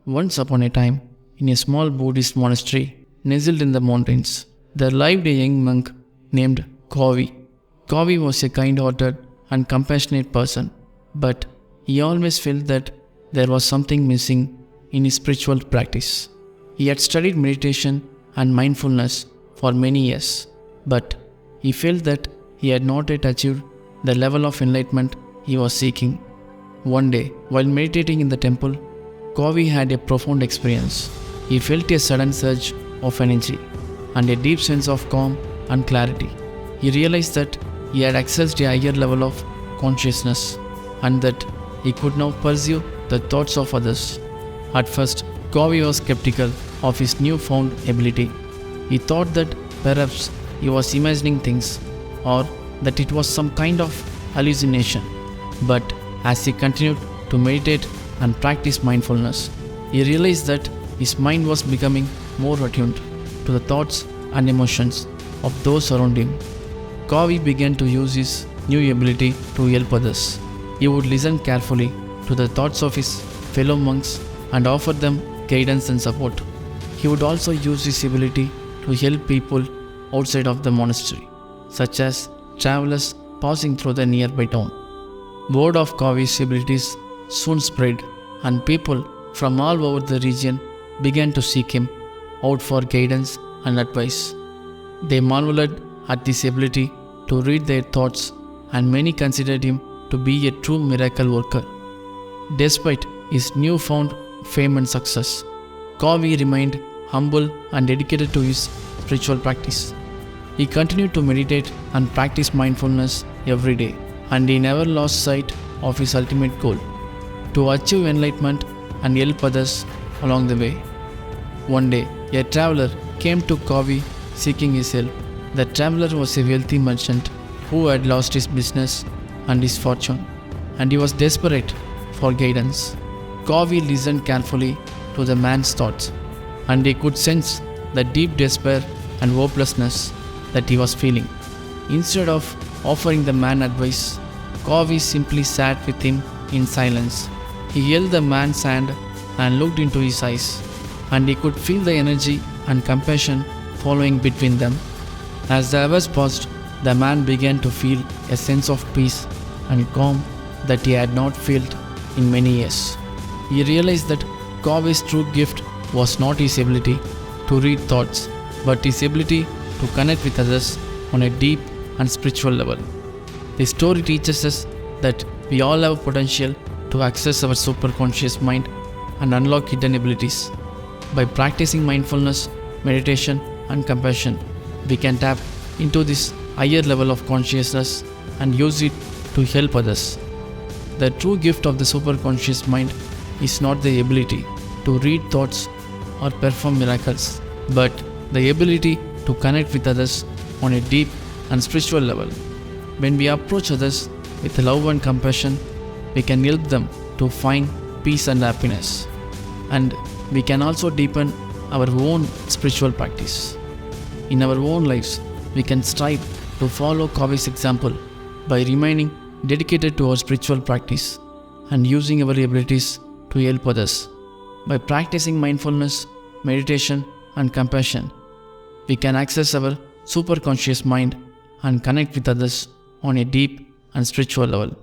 Once upon a time, in a small Buddhist monastery nestled in the mountains, there lived a young monk named Kavi. Kavi was a kind-hearted and compassionate person, but he always felt that there was something missing in his spiritual practice. He had studied meditation and mindfulness for many years, but he felt that he had not yet achieved the level of enlightenment he was seeking. One day, while meditating in the temple, Kavi had a profound experience. He felt a sudden surge of energy and a deep sense of calm and clarity. He realized that he had accessed a higher level of consciousness and that he could now pursue the thoughts of others. At first, Kavi was skeptical of his newfound ability. He thought that perhaps he was imagining things or that it was some kind of hallucination. But as he continued to meditate and practice mindfulness, he realized that his mind was becoming more attuned to the thoughts and emotions of those around him. Kavi began to use his new ability to help others. He would listen carefully to the thoughts of his fellow monks and offer them guidance and support. He would also use his ability to help people outside of the monastery, such as travelers passing through the nearby town. Word of Kavi's abilities soon spread, and people from all over the region began to seek him out for guidance and advice. They marveled at this ability to read their thoughts, and many considered him to be a true miracle worker. Despite his newfound fame and success, Kavi remained humble and dedicated to his spiritual practice. He continued to meditate and practice mindfulness every day, and he never lost sight of his ultimate goal: to achieve enlightenment and help others along the way. One day, a traveler came to Kavi seeking his help. The traveler was a wealthy merchant who had lost his business and his fortune, and he was desperate for guidance. Kavi listened carefully to the man's thoughts, and he could sense the deep despair and hopelessness that he was feeling. Instead of offering the man advice, Kavi simply sat with him in silence. He held the man's hand and looked into his eyes, and he could feel the energy and compassion flowing between them. As the hours passed, the man began to feel a sense of peace and calm that he had not felt in many years. He realized that Kavi's true gift was not his ability to read thoughts, but his ability to connect with others on a deep and spiritual level. This story teaches us that we all have potential to access our superconscious mind and unlock hidden abilities. By practicing mindfulness, meditation, and compassion, we can tap into this higher level of consciousness and use it to help others. The true gift of the superconscious mind is not the ability to read thoughts or perform miracles, but the ability to connect with others on a deep and spiritual level. When we approach others with love and compassion, we can help them to find peace and happiness. And we can also deepen our own spiritual practice. In our own lives, we can strive to follow Kavi's example by remaining dedicated to our spiritual practice and using our abilities to help others. By practicing mindfulness, meditation, and compassion, we can access our superconscious mind and connect with others on a deep and spiritual level.